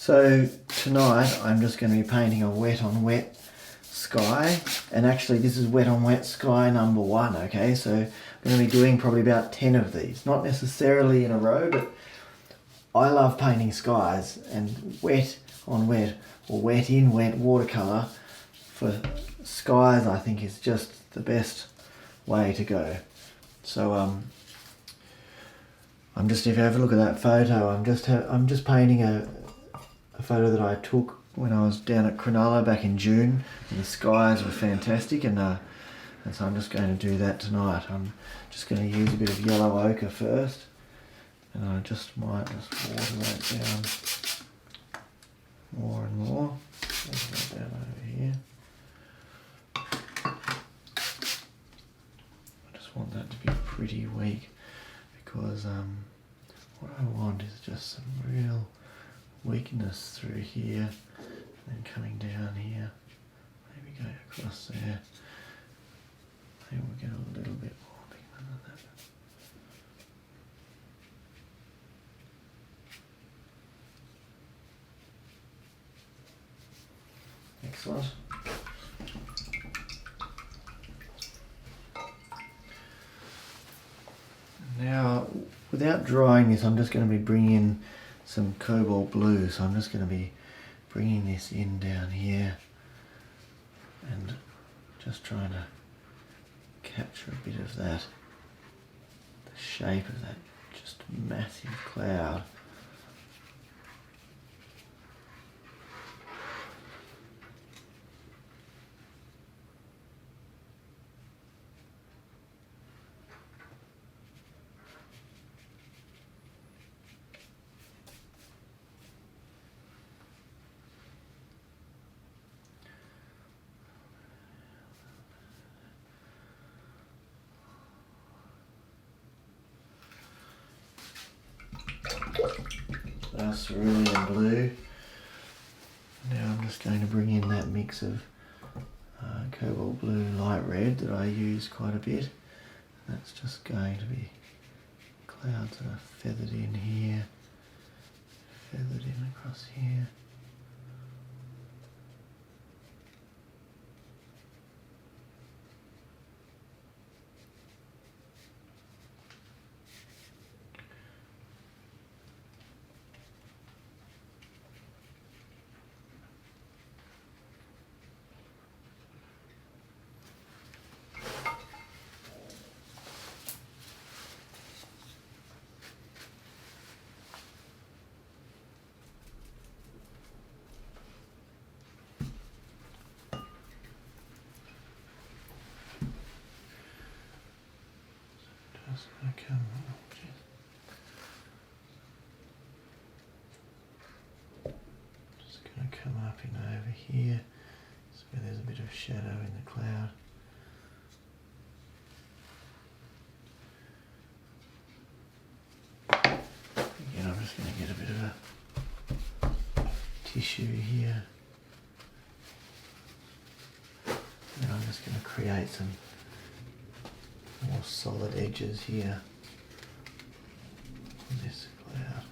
So tonight I'm just going to be painting a wet on wet sky, and actually this is wet on wet sky number 1, okay? So I'm going to be doing probably about 10 of these, not necessarily in a row, but I love painting skies, and wet on wet or wet in wet watercolour for skies I think is just the best way to go. So I'm just, if you have a look at that photo, I'm just painting a photo that I took when I was down at Cronulla back in June, and the skies were fantastic, and so I'm just going to do that tonight. I'm just going to use a bit of yellow ochre first, and I might just water that down more and more. Water that down over here. I just want that to be pretty weak, because what I want is just some real weakness through here, and then coming down here, maybe go across there. Maybe we'll get a little bit more pigment than that. Excellent. Now, without drying this, I'm just going to be bringing in some cobalt blue. So I'm just going to be bringing this in down here and just trying to capture a bit of that, the shape of that just massive cloud. Cerulean blue. Now I'm just going to bring in that mix of cobalt blue light red that I use quite a bit. That's just going to be clouds that are feathered in here, feathered in across here. Just going to come up in over here, so where there's a bit of shadow in the cloud. Again, I'm just going to get a bit of a tissue here, and I'm just going to create some more solid edges here on this cloud.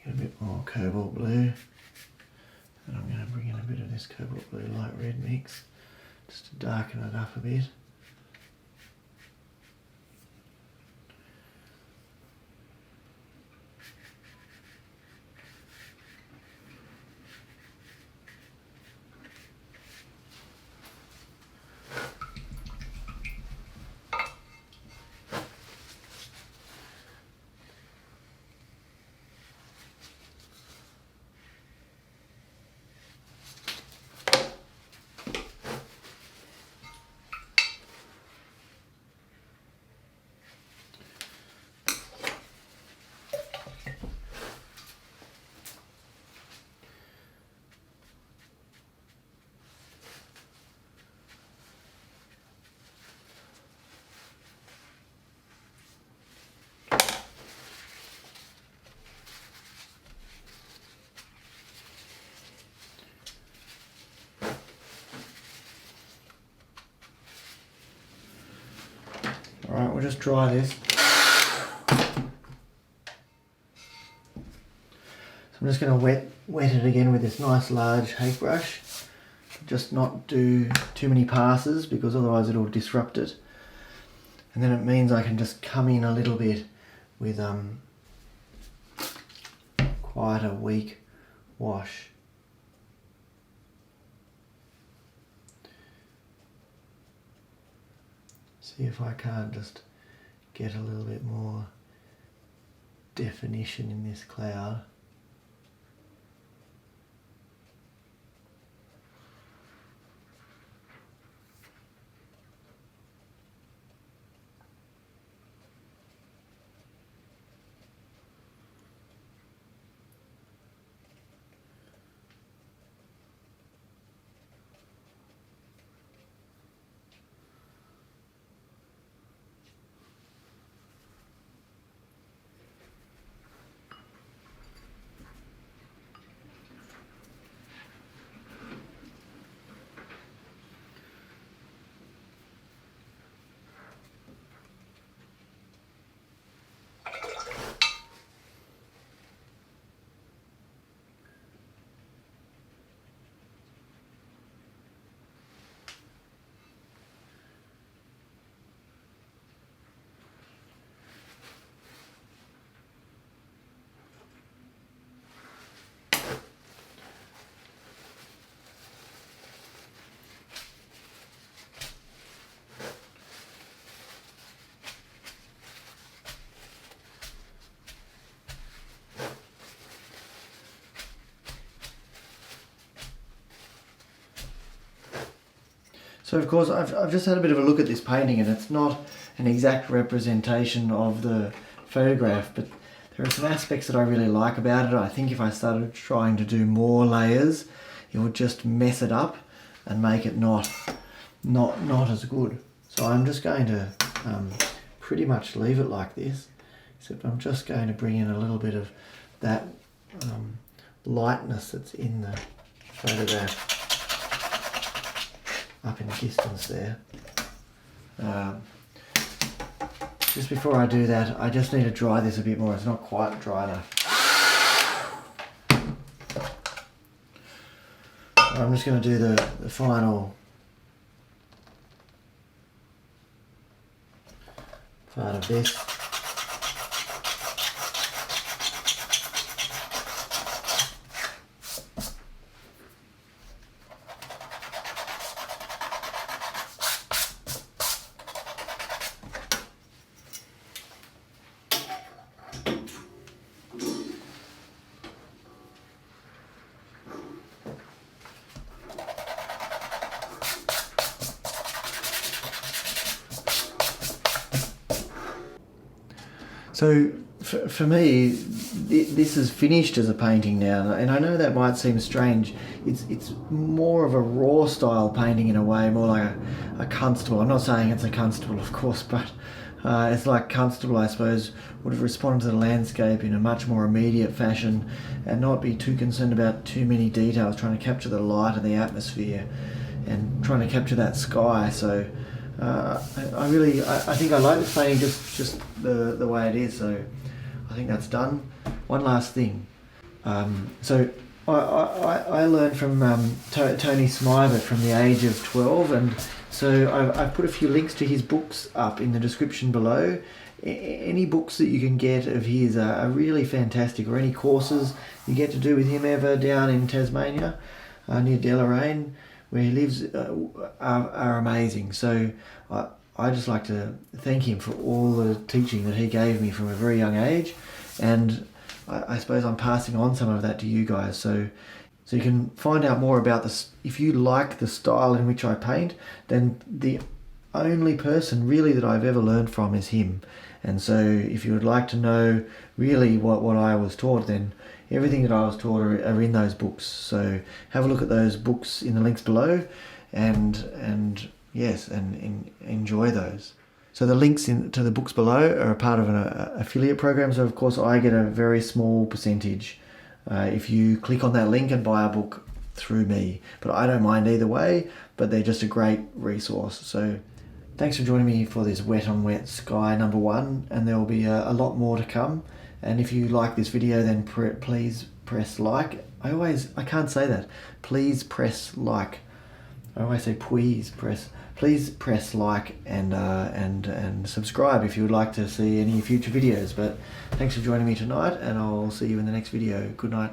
A bit more cobalt blue, and I'm going to bring in a bit of this cobalt blue light red mix just to darken it up a bit. we'll just dry this. So I'm just going to wet it again with this nice large hake brush. Just not do too many passes because otherwise it'll disrupt it. And then it means I can just come in a little bit with quite a weak wash. See if I can't just get a little bit more definition in this cloud. So of course I've just had a bit of a look at this painting, and it's not an exact representation of the photograph, but there are some aspects that I really like about it. I think if I started trying to do more layers, it would just mess it up and make it not as good. So I'm just going to pretty much leave it like this, except I'm just going to bring in a little bit of that lightness that's in the photograph up in the distance there. Just before I do that, I just need to dry this a bit more. It's not quite dry enough. I'm just going to do the final part of this. So for me, this is finished as a painting now, and I know that might seem strange. It's more of a raw style painting in a way, more like a constable. I'm not saying it's a constable, of course, but it's like constable, I suppose, would have responded to the landscape in a much more immediate fashion and not be too concerned about too many details, trying to capture the light and the atmosphere and trying to capture that sky. So I think I like this painting just the way it is, so I think that's done. One last thing. So I learned from Tony Smibert from the age of 12, and so I've put a few links to his books up in the description below. Any books that you can get of his are really fantastic, or any courses you get to do with him ever down in Tasmania, near Deloraine, where he lives, are amazing. So I just like to thank him for all the teaching that he gave me from a very young age, and I suppose I'm passing on some of that to you guys. So you can find out more about this. If you like the style in which I paint, then the only person really that I've ever learned from is him. And so if you would like to know really what I was taught, then everything that I was taught are in those books. So have a look at those books in the links below, and yes, and enjoy those. So the links to the books below are a part of an affiliate program. So of course I get a very small percentage if you click on that link and buy a book through me. But I don't mind either way, but they're just a great resource. So Thanks for joining me for this wet on wet sky number 1, and there will be a lot more to come. And if you like this video, then please press like. I can't say that. Please press like. I always say please press like and subscribe if you would like to see any future videos. But thanks for joining me tonight, and I'll see you in the next video. Good night.